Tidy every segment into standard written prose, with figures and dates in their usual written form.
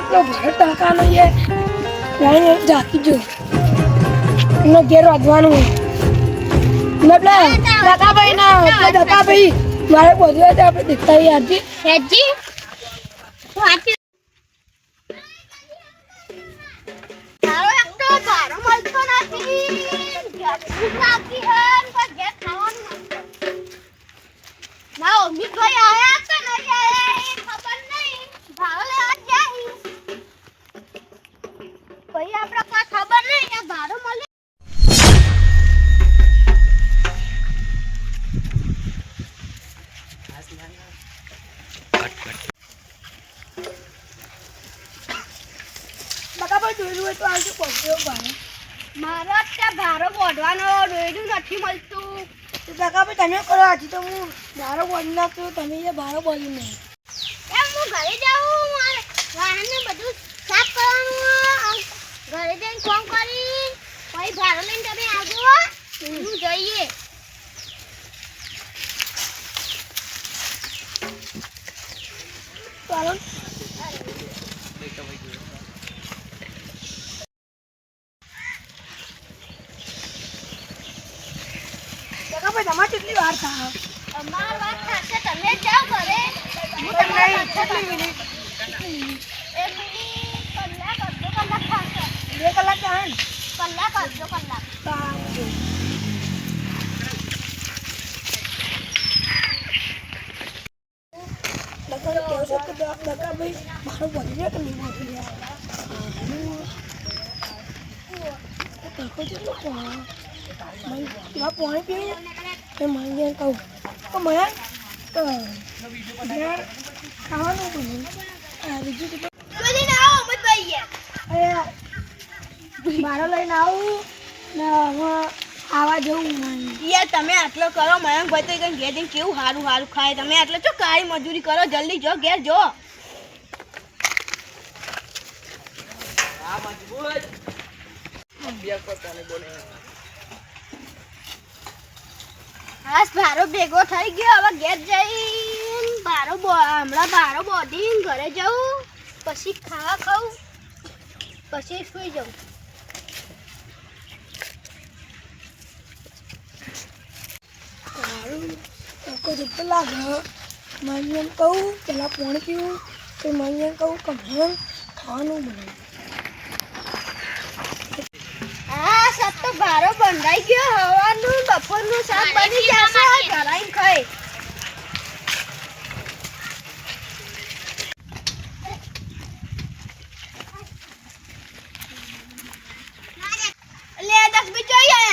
તો ઘરે ટકા નહીં લાઈને જાકી જો એનો ઘેર વધવાનું મતલબ ટકાભાઈ ના ટકાભાઈ મારે બધું હોય તો આપણે દેખતા યાદજી હેજી હું આથી તારો એક તો બારો મળતો નથી ભૂખ લાગી હે પણ ઘેર ખાવાનું ના અમિતભાઈ આયા કે નહીં આયા એ ખબર નહીં ભાડો લેવા જાય ભાઈ આપણે કોઈ ખબર નહીં આ ભાડો મળે ટકાભાઈ જોયેલું હોય તો આવજો પહોંચ્યો ભાડો મારો ત્યાં ભાડો બોધવાનો દોયડું નથી મળતું ટકાભાઈ તમે કરો હજી તો હું ભાડો બોલી નાખતો તમે એ ભાડો બોલી નહીં એમ હું ઘરે જાઉં મારે વાહનને બધું સાફ કરવાનું ઘરે જઈને ફોન કરી પછી ભાડો લઈને તમે આવજો હું જઈએ ચાલો ટકાભાઈ તમારે કેટલી વાર થાય અમાર વાત થશે તમે જાઓ ઘરે હું તમારી વાત કેટલી મિનિટ એક મિનિટ કલાક અડધો કલાક થશે 2 કલાક થાય ને કલાક અડધો કલાક ટકાભાઈ મારો બની જાય કે નહીં બની જાય પાણી પીવું એ માંગે કહું તો મને ઘેર ખાવાનું બને બીજું જોઈને આવો અમિતભાઈ મારો લઈને આવું ને હવે આવા જવું યાર તમે આટલો કરો મયંકભાઈ તો ઘેર જઈને કેવું સારું સારું ખાય તમે આટલો જો કાળી મજૂરી કરો જલ્દી જો ઘેર જો હાસ ભારો ભેગો થઈ ગયો હવે ઘેર જઈને હમણાં ભારો બોધીને ઘરે જવું પછી ખાવા ખાઉં પછી સુઈ જાઉં સારું તડકો જેટલો લાગે મને એમ કહું પહેલાં પાણી પીવું તો મને એમ કહું કે મને ખાવાનું બનાવું હા સબ તો ભારો બંધાઈ ગયો હવાનું બપોરનું શાક બની જશે ઘરાઈને ખાઈ લે 10 મિનિટ જોઈએ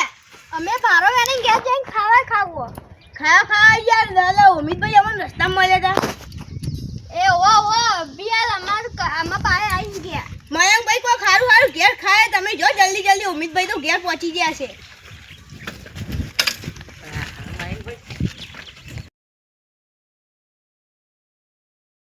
અમે ભારો વેને ઘેર જઈને ખાવા ખાવો ખાવા યાર લાલા અમિતભાઈ અમને રસ્તા મળ્યા હતા એ ઓ બિયાલ આમાં પાસે આવી ગયા મયંકભાઈ કોઈ ખારું ઘેર ખાય તમે જો જલ્દી અમિતભાઈ તો ઘેર પહોંચી ગયા છે